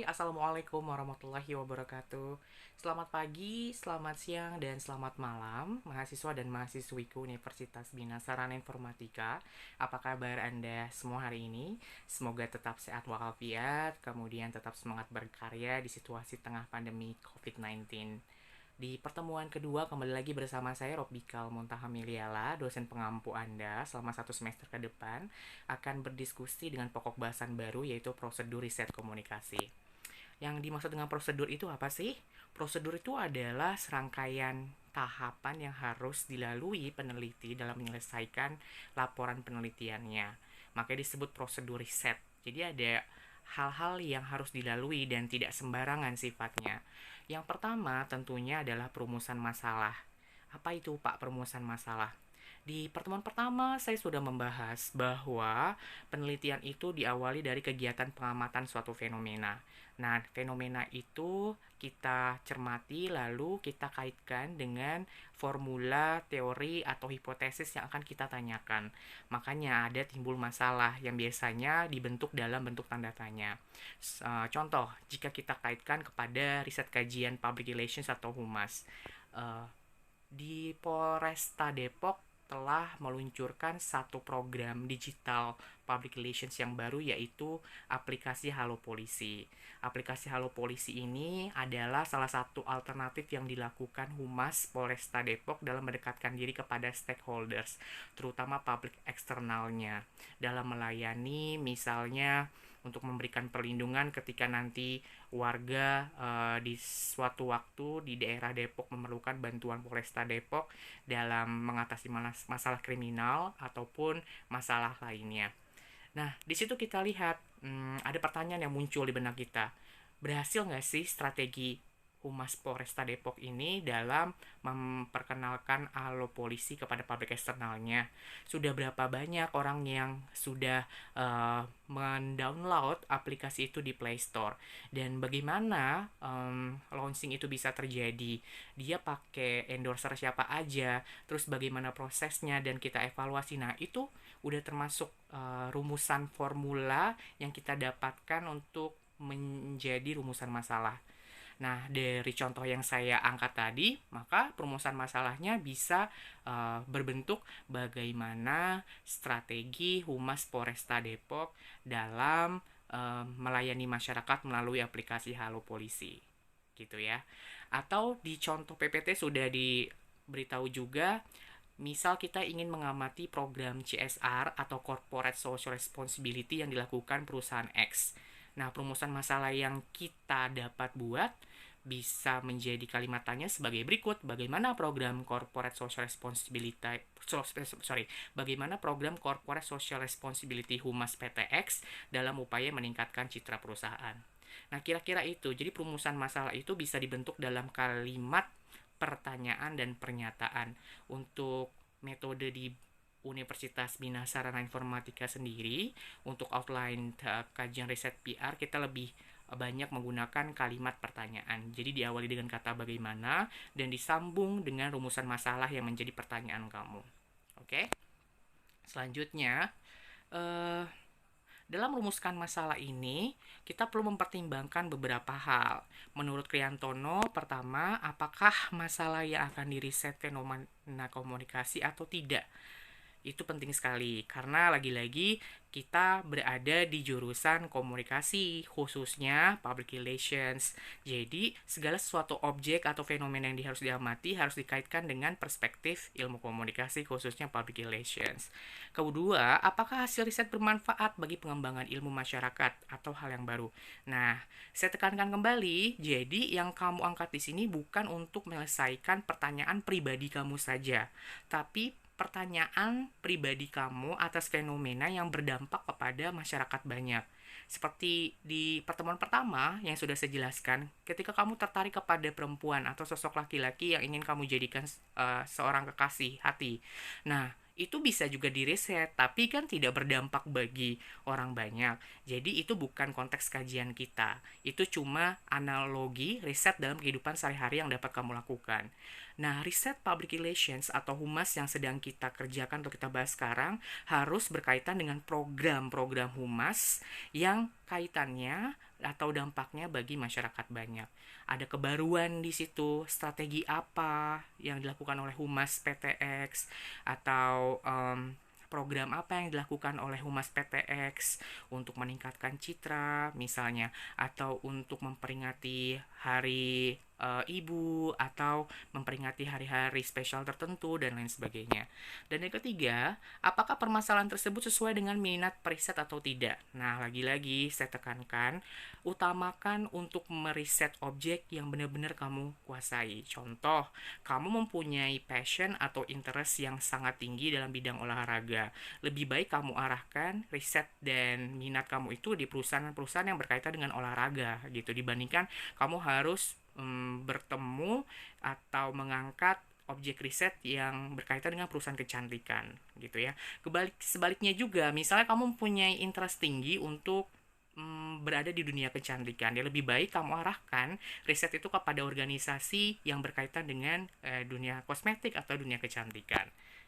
Assalamualaikum warahmatullahi wabarakatuh. Selamat pagi, selamat siang, dan selamat malam, mahasiswa dan mahasiswiku Universitas Bina Sarana Informatika. Apa kabar Anda semua hari ini? Semoga tetap sehat walafiat, kemudian tetap semangat berkarya di situasi tengah pandemi COVID-19. Di pertemuan kedua kembali lagi bersama saya Robikal Muntahamiliala, dosen pengampu Anda selama 1 semester ke depan akan berdiskusi dengan pokok bahasan baru yaitu prosedur riset komunikasi. Yang dimaksud dengan prosedur itu apa sih? Prosedur itu adalah serangkaian tahapan yang harus dilalui peneliti dalam menyelesaikan laporan penelitiannya. Makanya disebut prosedur riset. Jadi ada hal-hal yang harus dilalui dan tidak sembarangan sifatnya. Yang pertama tentunya adalah perumusan masalah. Apa itu Pak perumusan masalah? Di pertemuan pertama, saya sudah membahas bahwa penelitian itu diawali dari kegiatan pengamatan suatu fenomena. Nah, fenomena itu kita cermati lalu kita kaitkan dengan formula, teori, atau hipotesis yang akan kita tanyakan. Makanya ada timbul masalah yang biasanya dibentuk dalam bentuk tanda tanya. Contoh, jika kita kaitkan kepada riset kajian public relations atau humas. Uh, di Polresta Depok telah meluncurkan satu program digital public relations yang baru yaitu aplikasi Halo Polisi. Aplikasi Halo Polisi ini adalah salah satu alternatif yang dilakukan Humas Polresta Depok dalam mendekatkan diri kepada stakeholders, terutama publik eksternalnya, dalam melayani misalnya untuk memberikan perlindungan ketika nanti warga di suatu waktu di daerah Depok memerlukan bantuan Polresta Depok dalam mengatasi masalah kriminal ataupun masalah lainnya. Nah, di situ kita lihat ada pertanyaan yang muncul di benak kita. Berhasil nggak sih strategi Humas Polresta Depok ini dalam memperkenalkan Halo Polisi kepada publik eksternalnya? Sudah berapa banyak orang yang sudah mendownload aplikasi itu di Play Store? Dan bagaimana launching itu bisa terjadi? Dia pakai endorser siapa aja? Terus bagaimana prosesnya dan kita evaluasi? Nah, itu udah termasuk rumusan formula yang kita dapatkan untuk menjadi rumusan masalah. Nah, dari contoh yang saya angkat tadi, maka perumusan masalahnya bisa berbentuk bagaimana strategi Humas Polresta Depok dalam melayani masyarakat melalui aplikasi Halo Polisi. Gitu ya. Atau di contoh PPT sudah diberitahu juga, misal kita ingin mengamati program CSR atau Corporate Social Responsibility yang dilakukan perusahaan X. Nah, perumusan masalah yang kita dapat buat bisa menjadi kalimat tanya sebagai berikut. Bagaimana program Corporate Social Responsibility bagaimana program Corporate Social Responsibility Humas PTX dalam upaya meningkatkan citra perusahaan. Nah, kira-kira itu. Jadi perumusan masalah itu bisa dibentuk dalam kalimat pertanyaan dan pernyataan. Untuk metode di Universitas Bina Sarana Informatika sendiri, untuk outline kajian riset PR kita lebih banyak menggunakan kalimat pertanyaan. Jadi diawali dengan kata bagaimana dan disambung dengan rumusan masalah yang menjadi pertanyaan kamu. Oke? Selanjutnya, dalam merumuskan masalah ini, kita perlu mempertimbangkan beberapa hal. Menurut Kriantono, pertama, apakah masalah yang akan diriset fenomena komunikasi atau tidak? Itu penting sekali karena lagi-lagi kita berada di jurusan komunikasi, khususnya public relations. Jadi, segala sesuatu objek atau fenomena yang harus diamati harus dikaitkan dengan perspektif ilmu komunikasi, khususnya public relations. Kedua, apakah hasil riset bermanfaat bagi pengembangan ilmu masyarakat atau hal yang baru? Nah, saya tekankan kembali, jadi yang kamu angkat di sini bukan untuk menyelesaikan pertanyaan pribadi kamu saja, tapi pertanyaan pribadi kamu atas fenomena yang berdampak kepada masyarakat banyak. Seperti di pertemuan pertama yang sudah saya jelaskan, ketika kamu tertarik kepada perempuan atau sosok laki-laki yang ingin kamu jadikan seorang kekasih hati. Nah, itu bisa juga diriset, tapi kan tidak berdampak bagi orang banyak. Jadi itu bukan konteks kajian kita. Itu cuma analogi riset dalam kehidupan sehari-hari yang dapat kamu lakukan. Nah, riset public relations atau humas yang sedang kita kerjakan atau kita bahas sekarang harus berkaitan dengan program-program humas yang kaitannya atau dampaknya bagi masyarakat banyak. Ada kebaruan di situ, strategi apa yang dilakukan oleh Humas PTX atau program apa yang dilakukan oleh Humas PTX untuk meningkatkan citra misalnya, atau untuk memperingati hari ibu, atau memperingati hari-hari spesial tertentu dan lain sebagainya. Dan yang ketiga, apakah permasalahan tersebut sesuai dengan minat periset atau tidak? Nah, lagi-lagi saya tekankan, utamakan untuk meriset objek yang benar-benar kamu kuasai. Contoh, kamu mempunyai passion atau interest yang sangat tinggi dalam bidang olahraga. Lebih baik kamu arahkan riset dan minat kamu itu di perusahaan-perusahaan yang berkaitan dengan olahraga gitu, dibandingkan kamu harus bertemu atau mengangkat objek riset yang berkaitan dengan perusahaan kecantikan gitu ya. Sebaliknya juga, misalnya kamu mempunyai interest tinggi untuk berada di dunia kecantikan, ya lebih baik kamu arahkan riset itu kepada organisasi yang berkaitan dengan dunia kosmetik atau dunia kecantikan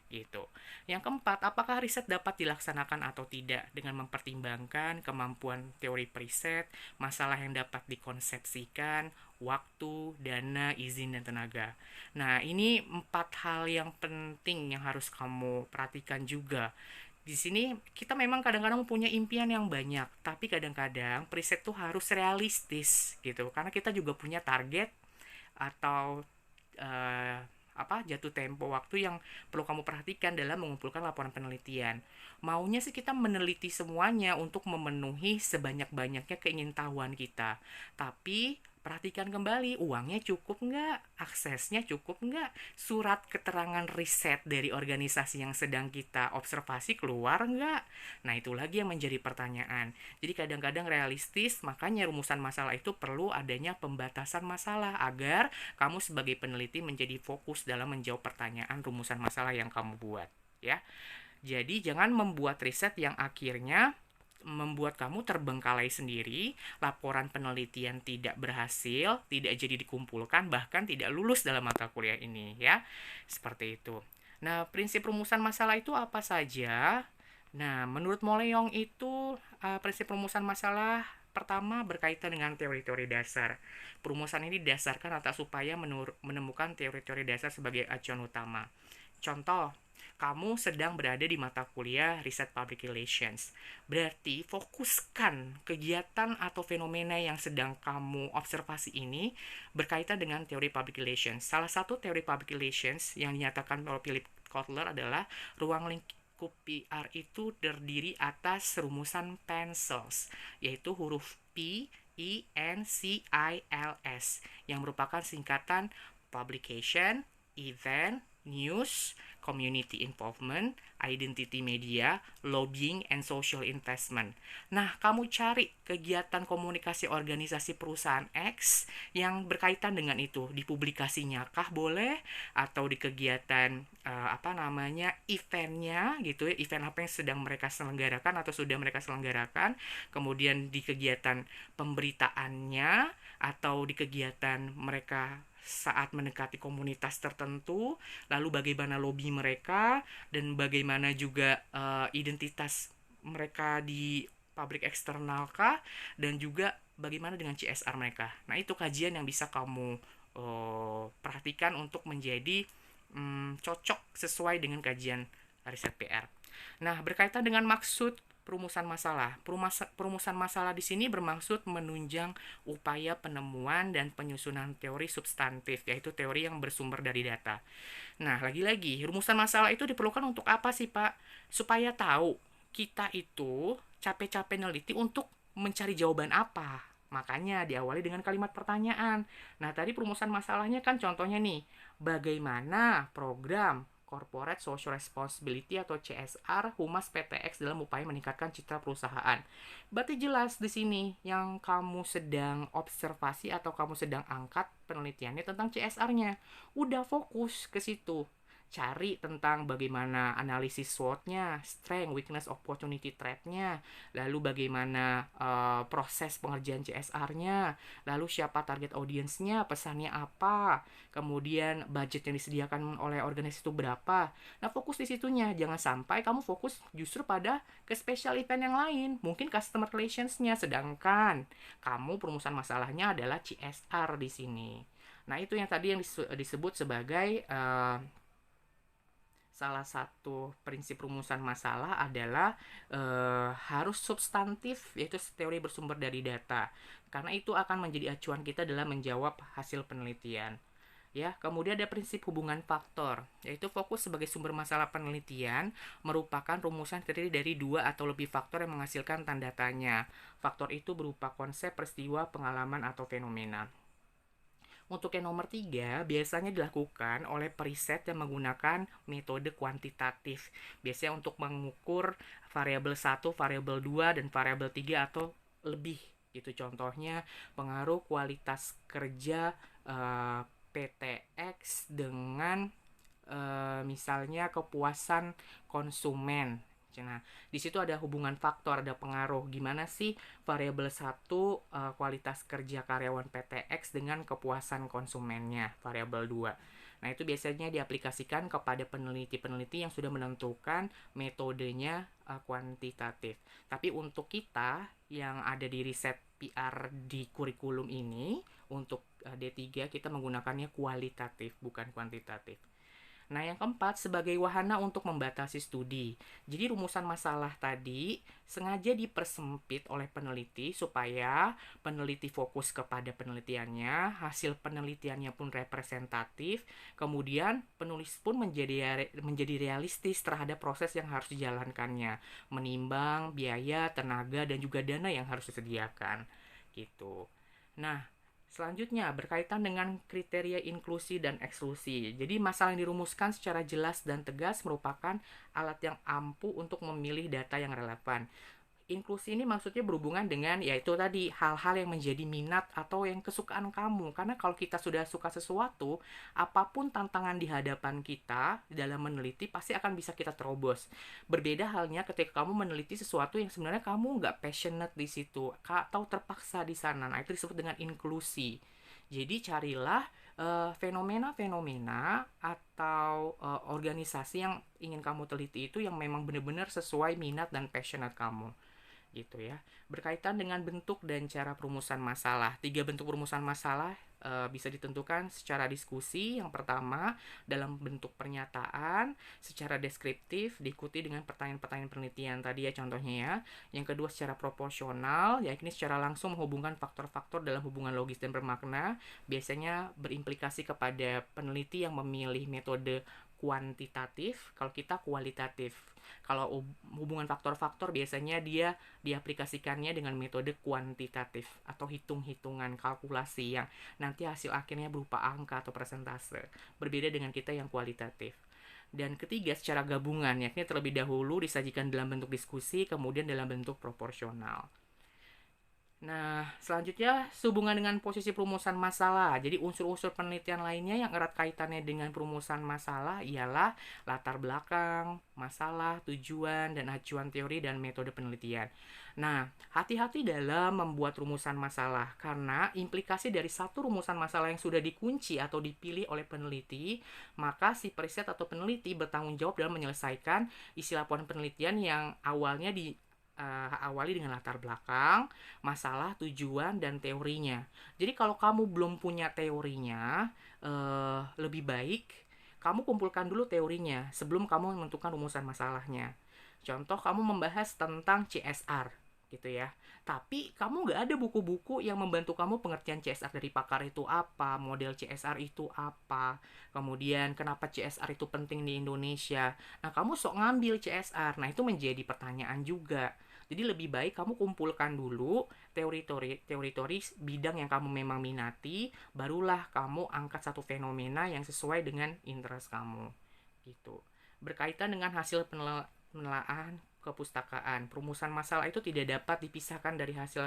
gitu. Yang keempat, apakah riset dapat dilaksanakan atau tidak dengan mempertimbangkan kemampuan teori periset, masalah yang dapat dikonsepsikan, waktu, dana, izin, dan tenaga. Nah, ini 4 hal yang penting yang harus kamu perhatikan juga. Di sini kita memang kadang-kadang mempunyai impian yang banyak, tapi kadang-kadang periset tuh harus realistis gitu, karena kita juga punya target atau eh, jatuh tempo waktu yang perlu kamu perhatikan dalam mengumpulkan laporan penelitian. Maunya sih kita meneliti semuanya untuk memenuhi sebanyak-banyaknya keingintahuan kita. Tapi perhatikan kembali, uangnya cukup nggak? Aksesnya cukup nggak? Surat keterangan riset dari organisasi yang sedang kita observasi keluar nggak? Nah, itu lagi yang menjadi pertanyaan. Jadi kadang-kadang realistis, makanya rumusan masalah itu perlu adanya pembatasan masalah agar kamu sebagai peneliti menjadi fokus dalam menjawab pertanyaan rumusan masalah yang kamu buat, ya. Jadi jangan membuat riset yang akhirnya membuat kamu terbengkalai sendiri, laporan penelitian tidak berhasil, tidak jadi dikumpulkan, bahkan tidak lulus dalam mata kuliah ini, ya. Seperti itu. Nah, prinsip rumusan masalah itu apa saja? Nah, menurut Moleong itu prinsip rumusan masalah pertama berkaitan dengan teori-teori dasar. Perumusan ini didasarkan atas upaya menemukan teori-teori dasar sebagai acuan utama. Contoh, kamu sedang berada di mata kuliah Riset Public Relations. Berarti fokuskan kegiatan atau fenomena yang sedang kamu observasi ini berkaitan dengan teori public relations. Salah satu teori public relations yang dinyatakan oleh Philip Kotler adalah ruang lingkup PR itu terdiri atas rumusan pencils, yaitu huruf P, E, N, C, I, L, S, yang merupakan singkatan publication, event, news, community involvement, identity media, lobbying, and social investment. Nah, kamu cari kegiatan komunikasi organisasi perusahaan X yang berkaitan dengan itu. Di publikasinya kah boleh? Atau di kegiatan eventnya gitu ya, event apa yang sedang mereka selenggarakan atau sudah mereka selenggarakan. Kemudian di kegiatan pemberitaannya atau di kegiatan mereka saat mendekati komunitas tertentu, lalu bagaimana lobby mereka dan bagaimana juga identitas mereka di publik eksternal kah, dan juga bagaimana dengan CSR mereka. Nah, itu kajian yang bisa kamu perhatikan untuk menjadi cocok sesuai dengan kajian riset PR. Nah, berkaitan dengan maksud perumusan masalah. Perumusan masalah di sini bermaksud menunjang upaya penemuan dan penyusunan teori substantif, yaitu teori yang bersumber dari data. Nah, lagi-lagi, rumusan masalah itu diperlukan untuk apa sih, Pak? Supaya tahu kita itu capek-capek neliti untuk mencari jawaban apa. Makanya diawali dengan kalimat pertanyaan. Nah, tadi perumusan masalahnya kan contohnya nih, bagaimana program Corporate Social Responsibility atau CSR Humas PTX dalam upaya meningkatkan citra perusahaan. Berarti jelas di sini yang kamu sedang observasi atau kamu sedang angkat penelitiannya tentang CSR-nya. Udah fokus ke situ. cari tentang bagaimana analisis SWOT-nya, strength, weakness, opportunity, threat-nya, lalu bagaimana proses pengerjaan CSR-nya, lalu siapa target audience-nya, pesannya apa, kemudian budget yang disediakan oleh organisasi itu berapa. Nah, fokus di situnya, jangan sampai kamu fokus justru pada ke special event yang lain, mungkin customer relations-nya, sedangkan kamu perumusan masalahnya adalah CSR di sini. Nah, itu yang tadi yang disebut sebagai salah satu prinsip rumusan masalah adalah harus substantif, yaitu teori bersumber dari data, karena itu akan menjadi acuan kita dalam menjawab hasil penelitian. Ya, kemudian ada prinsip hubungan faktor, yaitu fokus sebagai sumber masalah penelitian merupakan rumusan terdiri dari dua atau lebih faktor yang menghasilkan tanda tanya. Faktor itu berupa konsep, peristiwa, pengalaman, atau fenomena. Untuk yang nomor 3, biasanya dilakukan oleh periset yang menggunakan metode kuantitatif. Biasanya untuk mengukur variabel 1, variabel 2, dan variabel 3 atau lebih. Gitu contohnya pengaruh kualitas kerja PTX dengan misalnya kepuasan konsumen. Nah, di situ ada hubungan faktor, ada pengaruh. Gimana sih variabel 1 kualitas kerja karyawan PTX dengan kepuasan konsumennya, variabel 2. Nah, itu biasanya diaplikasikan kepada peneliti-peneliti yang sudah menentukan metodenya kuantitatif. Tapi untuk kita yang ada di riset PR di kurikulum ini, untuk D3 kita menggunakannya kualitatif, bukan kuantitatif. Nah, yang keempat, sebagai wahana untuk membatasi studi. Jadi, rumusan masalah tadi sengaja dipersempit oleh peneliti supaya peneliti fokus kepada penelitiannya, hasil penelitiannya pun representatif, kemudian penulis pun menjadi realistis terhadap proses yang harus dijalankannya, menimbang biaya, tenaga, dan juga dana yang harus disediakan. Gitu. Nah, selanjutnya, berkaitan dengan kriteria inklusi dan eksklusi. Jadi, masalah yang dirumuskan secara jelas dan tegas merupakan alat yang ampuh untuk memilih data yang relevan. Inklusi ini maksudnya berhubungan dengan yaitu tadi hal-hal yang menjadi minat atau yang kesukaan kamu. Karena kalau kita sudah suka sesuatu, apapun tantangan di hadapan kita dalam meneliti pasti akan bisa kita terobos. Berbeda halnya ketika kamu meneliti sesuatu yang sebenarnya kamu nggak passionate di situ atau terpaksa di sana. Nah, itu disebut dengan inklusi. Jadi carilah fenomena-fenomena atau organisasi yang ingin kamu teliti itu yang memang benar-benar sesuai minat dan passionate kamu gitu ya. Berkaitan dengan bentuk dan cara perumusan masalah. 3 bentuk perumusan masalah bisa ditentukan secara diskusi. Yang pertama, dalam bentuk pernyataan, secara deskriptif, diikuti dengan pertanyaan-pertanyaan penelitian tadi ya contohnya ya. Yang kedua, secara proporsional, yakni secara langsung menghubungkan faktor-faktor dalam hubungan logis dan bermakna, biasanya berimplikasi kepada peneliti yang memilih metode kuantitatif, kalau kita kualitatif. Kalau hubungan faktor-faktor biasanya dia diaplikasikannya dengan metode kuantitatif atau hitung-hitungan kalkulasi yang nanti hasil akhirnya berupa angka atau persentase. Berbeda dengan kita yang kualitatif. Dan ketiga, secara gabungan, yakni terlebih dahulu disajikan dalam bentuk diskusi, kemudian dalam bentuk proporsional. Nah, selanjutnya sehubungan dengan posisi perumusan masalah. Jadi unsur-unsur penelitian lainnya yang erat kaitannya dengan perumusan masalah ialah latar belakang, masalah, tujuan, dan acuan teori dan metode penelitian. Nah, hati-hati dalam membuat rumusan masalah karena implikasi dari satu rumusan masalah yang sudah dikunci atau dipilih oleh peneliti, maka si periset atau peneliti bertanggung jawab dalam menyelesaikan isi laporan penelitian yang awalnya awali dengan latar belakang, masalah, tujuan, dan teorinya. Jadi kalau kamu belum punya teorinya, lebih baik kamu kumpulkan dulu teorinya sebelum kamu menentukan rumusan masalahnya. Contoh, kamu membahas tentang CSR, gitu ya. Tapi kamu nggak ada buku-buku yang membantu kamu pengertian CSR dari pakar itu apa, model CSR itu apa, kemudian kenapa CSR itu penting di Indonesia. Nah, kamu sok ngambil CSR. Nah, itu menjadi pertanyaan juga. Jadi lebih baik kamu kumpulkan dulu teori-teori bidang yang kamu memang minati, barulah kamu angkat satu fenomena yang sesuai dengan interest kamu. Gitu. Berkaitan dengan hasil penelaahan kepustakaan, perumusan masalah itu tidak dapat dipisahkan dari hasil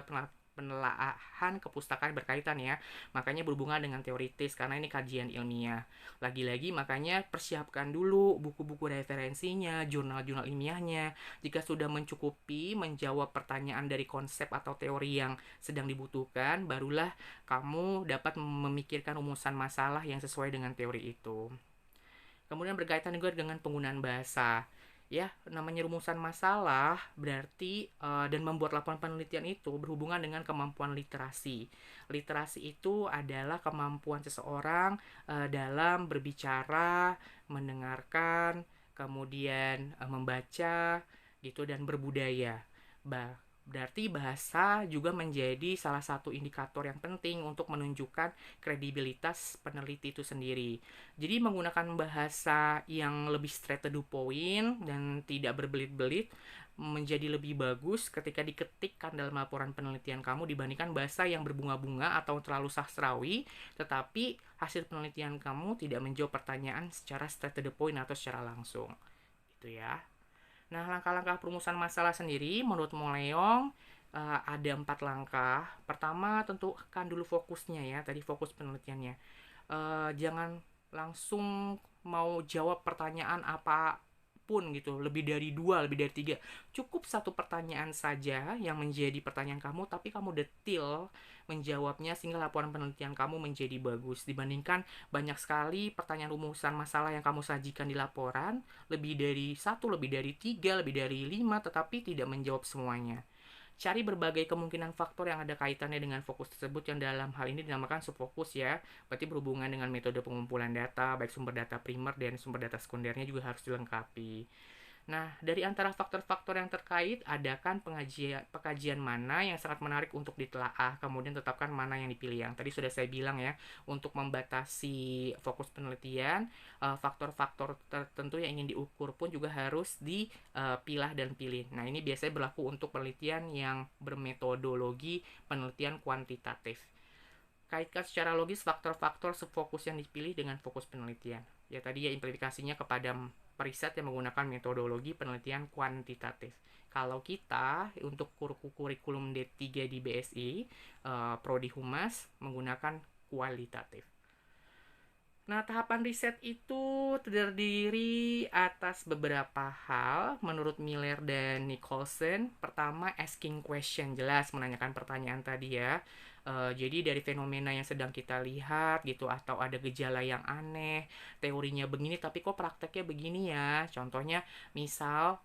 penelaahan kepustakaan berkaitan ya. Makanya berhubungan dengan teoritis karena ini kajian ilmiah. Lagi-lagi makanya persiapkan dulu buku-buku referensinya, jurnal-jurnal ilmiahnya. Jika sudah mencukupi menjawab pertanyaan dari konsep atau teori yang sedang dibutuhkan, barulah kamu dapat memikirkan rumusan masalah yang sesuai dengan teori itu. Kemudian berkaitan juga dengan penggunaan bahasa. Ya, namanya rumusan masalah berarti dan membuat laporan penelitian itu berhubungan dengan kemampuan literasi. Literasi itu adalah kemampuan seseorang dalam berbicara, mendengarkan, kemudian membaca gitu dan berbudaya. Berarti bahasa juga menjadi salah satu indikator yang penting untuk menunjukkan kredibilitas peneliti itu sendiri. Jadi menggunakan bahasa yang lebih straight to the point dan tidak berbelit-belit menjadi lebih bagus ketika diketikkan dalam laporan penelitian kamu dibandingkan bahasa yang berbunga-bunga atau terlalu sastrawi, tetapi hasil penelitian kamu tidak menjawab pertanyaan secara straight to the point atau secara langsung. Itu ya. Nah, langkah-langkah perumusan masalah sendiri menurut Moleong ada 4 langkah. Pertama, tentukan dulu fokusnya ya, tadi fokus penelitiannya. Jangan langsung mau jawab pertanyaan apapun gitu, lebih dari 2, lebih dari 3. Cukup satu pertanyaan saja yang menjadi pertanyaan kamu, tapi kamu detail menjawabnya sehingga laporan penelitian kamu menjadi bagus dibandingkan banyak sekali pertanyaan rumusan masalah yang kamu sajikan di laporan lebih dari 1, lebih dari 3, lebih dari 5, tetapi tidak menjawab semuanya. Cari berbagai kemungkinan faktor yang ada kaitannya dengan fokus tersebut yang dalam hal ini dinamakan subfokus ya. Berarti berhubungan dengan metode pengumpulan data, baik sumber data primer dan sumber data sekundernya juga harus dilengkapi. Nah, dari antara faktor-faktor yang terkait, adakan pekajian mana yang sangat menarik untuk ditelaah, kemudian tetapkan mana yang dipilih. Yang tadi sudah saya bilang ya, untuk membatasi fokus penelitian, faktor-faktor tertentu yang ingin diukur pun juga harus dipilah dan pilih. Nah, ini biasanya berlaku untuk penelitian yang bermetodologi penelitian kuantitatif. Kaitkan secara logis faktor-faktor subfokus yang dipilih dengan fokus penelitian. Ya tadi ya implikasinya kepada periset yang menggunakan metodologi penelitian kuantitatif. Kalau kita untuk kurikulum D3 di BSI, Prodi Humas menggunakan kualitatif. Nah, tahapan riset itu terdiri atas beberapa hal menurut Miller dan Nicholson. Pertama, asking question, jelas menanyakan pertanyaan tadi ya. Jadi dari fenomena yang sedang kita lihat gitu atau ada gejala yang aneh, teorinya begini tapi kok prakteknya begini ya. Contohnya misal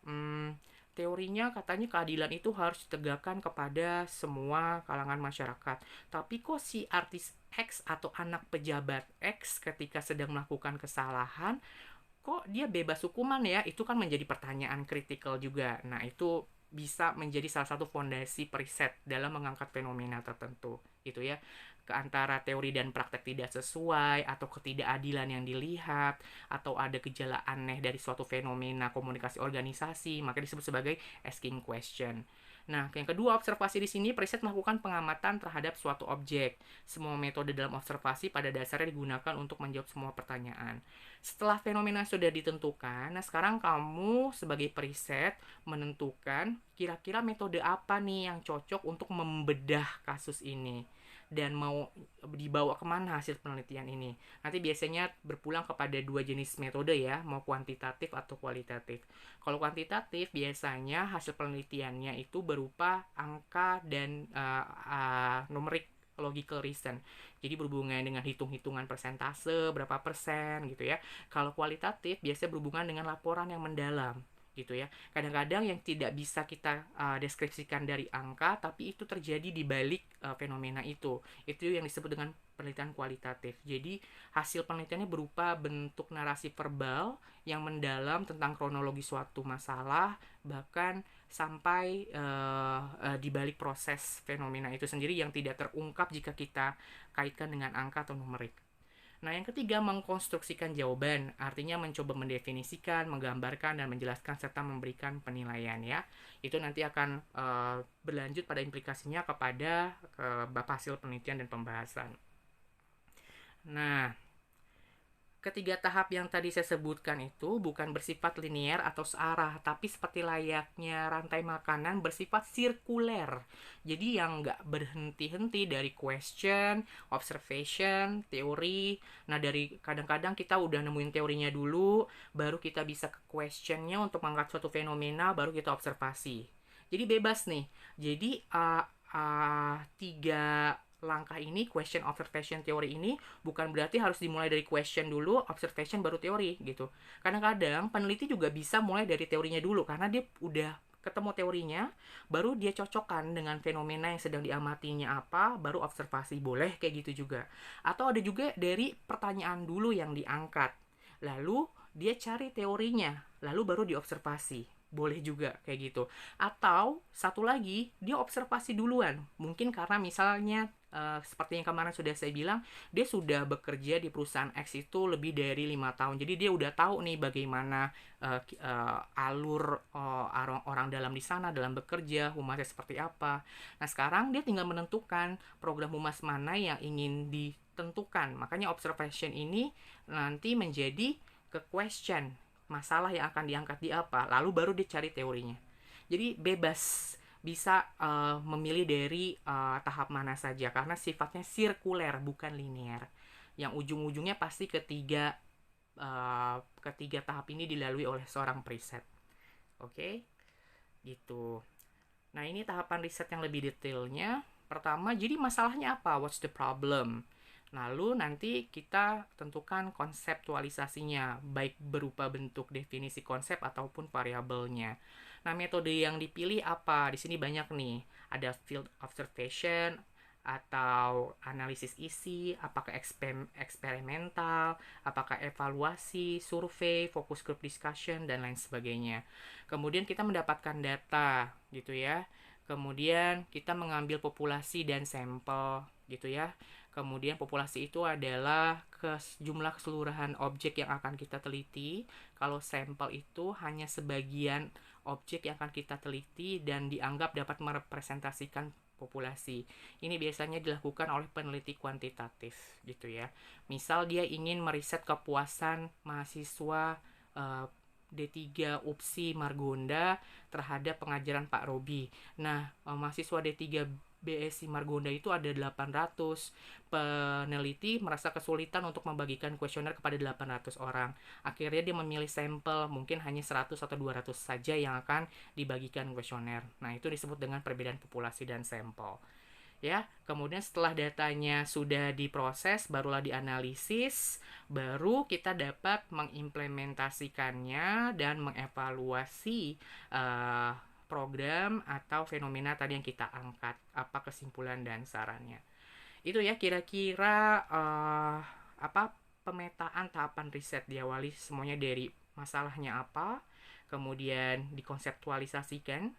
teorinya katanya keadilan itu harus ditegakkan kepada semua kalangan masyarakat. Tapi kok si artis X atau anak pejabat X ketika sedang melakukan kesalahan, kok dia bebas hukuman ya? Itu kan menjadi pertanyaan kritikal juga. Nah, itu bisa menjadi salah satu fondasi periset dalam mengangkat fenomena tertentu gitu ya, ke antara teori dan praktek tidak sesuai atau ketidakadilan yang dilihat atau ada gejala aneh dari suatu fenomena komunikasi organisasi, maka disebut sebagai asking question. Nah, yang kedua, observasi di sini periset melakukan pengamatan terhadap suatu objek. Semua metode dalam observasi pada dasarnya digunakan untuk menjawab semua pertanyaan. Setelah fenomena sudah ditentukan, nah sekarang kamu sebagai periset menentukan kira-kira metode apa nih yang cocok untuk membedah kasus ini dan mau dibawa kemana hasil penelitian ini. Nanti biasanya berpulang kepada 2 jenis metode ya, mau kuantitatif atau kualitatif. Kalau kuantitatif biasanya hasil penelitiannya itu berupa angka dan numerik, logical reason. Jadi berhubungan dengan hitung-hitungan persentase, berapa persen gitu ya. Kalau kualitatif biasanya berhubungan dengan laporan yang mendalam gitu ya. Kadang-kadang yang tidak bisa kita deskripsikan dari angka, tapi itu terjadi di balik fenomena itu. Itu yang disebut dengan penelitian kualitatif. Jadi hasil penelitiannya berupa bentuk narasi verbal yang mendalam tentang kronologi suatu masalah, bahkan sampai di balik proses fenomena itu sendiri yang tidak terungkap jika kita kaitkan dengan angka atau numerik. Nah, yang ketiga, mengkonstruksikan jawaban, artinya mencoba mendefinisikan, menggambarkan, dan menjelaskan serta memberikan penilaian ya. Itu nanti akan berlanjut pada implikasinya kepada hasil penelitian dan pembahasan. Nah, Ketiga tahap yang tadi saya sebutkan itu bukan bersifat linear atau searah, tapi seperti layaknya rantai makanan bersifat sirkuler. Jadi yang nggak berhenti-henti dari question, observation, teori. Nah, dari kadang-kadang kita udah nemuin teorinya dulu, baru kita bisa ke questionnya untuk mengangkat suatu fenomena, baru kita observasi. Jadi bebas nih. Jadi tiga langkah ini, question, observation, teori ini bukan berarti harus dimulai dari question dulu, observation baru teori gitu. Kadang-kadang peneliti juga bisa mulai dari teorinya dulu karena dia udah ketemu teorinya, baru dia cocokkan dengan fenomena yang sedang diamatinya apa, baru observasi. Boleh kayak gitu juga. Atau ada juga dari pertanyaan dulu yang diangkat. Lalu dia cari teorinya, lalu baru diobservasi. Boleh juga kayak gitu. Atau satu lagi, dia observasi duluan. Mungkin karena misalnya seperti yang kemarin sudah saya bilang, dia sudah bekerja di perusahaan X itu lebih dari 5 tahun. Jadi dia udah tahu nih bagaimana alur orang dalam di sana dalam bekerja, humasnya seperti apa. Nah, sekarang dia tinggal menentukan program humas mana yang ingin ditentukan. Makanya observation ini nanti menjadi ke question, masalah yang akan diangkat di apa, lalu baru dicari teorinya. Jadi bebas, bisa memilih dari tahap mana saja karena sifatnya sirkuler bukan linear. Yang ujung-ujungnya pasti ketiga tahap ini dilalui oleh seorang preset. Oke, gitu. Nah, ini tahapan riset yang lebih detailnya. Pertama, jadi masalahnya apa? What's the problem? Lalu nanti kita tentukan konseptualisasinya, baik berupa bentuk definisi konsep ataupun variabelnya. Nah, metode yang dipilih apa? Di sini banyak nih. Ada field observation atau analisis isi, apakah eksperimental, apakah evaluasi, survei, focus group discussion, dan lain sebagainya. Kemudian kita mendapatkan data, gitu ya. Kemudian kita mengambil populasi dan sampel, gitu ya. Kemudian populasi itu adalah jumlah keseluruhan objek yang akan kita teliti. Kalau sampel itu hanya sebagian objek yang akan kita teliti dan dianggap dapat merepresentasikan populasi. Ini biasanya dilakukan oleh peneliti kuantitatif gitu ya. Misal dia ingin meriset kepuasan mahasiswa D3 UPSI Margonda terhadap pengajaran Pak Robi. Nah, mahasiswa D3 BSI Margonda itu ada 800. Peneliti merasa kesulitan untuk membagikan kuesioner kepada 800 orang. Akhirnya dia memilih sampel, mungkin hanya 100 atau 200 saja yang akan dibagikan kuesioner. Nah, itu disebut dengan perbedaan populasi dan sampel. Ya, kemudian setelah datanya sudah diproses, barulah dianalisis, baru kita dapat mengimplementasikannya dan mengevaluasi program atau fenomena tadi yang kita angkat, apa kesimpulan dan sarannya. Itu ya kira-kira apa pemetaan tahapan riset. Diawali semuanya dari masalahnya apa, kemudian dikonseptualisasikan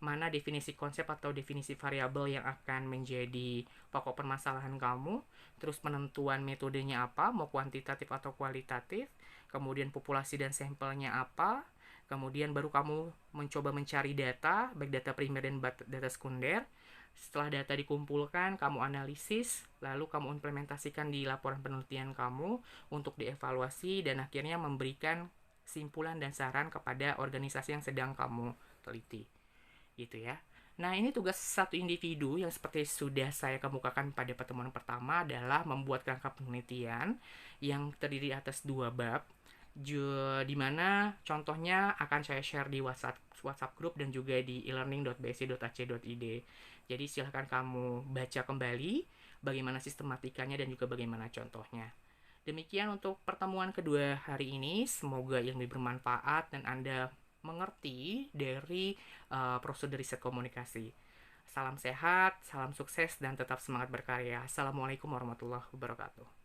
mana definisi konsep atau definisi variabel yang akan menjadi pokok permasalahan kamu, terus penentuan metodenya apa, mau kuantitatif atau kualitatif, kemudian populasi dan sampelnya apa, kemudian baru kamu mencoba mencari data, baik data primer dan data sekunder. Setelah data dikumpulkan, kamu analisis, lalu kamu implementasikan di laporan penelitian kamu untuk dievaluasi dan akhirnya memberikan kesimpulan dan saran kepada organisasi yang sedang kamu teliti. Gitu ya. Nah, ini tugas satu individu yang seperti sudah saya kemukakan pada pertemuan pertama adalah membuat kerangka penelitian yang terdiri atas 2 bab, di mana contohnya akan saya share di WhatsApp group dan juga di elearning.bsi.ac.id. Jadi silahkan kamu baca kembali bagaimana sistematikanya dan juga bagaimana contohnya. Demikian untuk pertemuan kedua hari ini. Semoga ilmu bermanfaat dan Anda mengerti dari prosedur riset komunikasi. Salam sehat, salam sukses, dan tetap semangat berkarya. Assalamualaikum warahmatullahi wabarakatuh.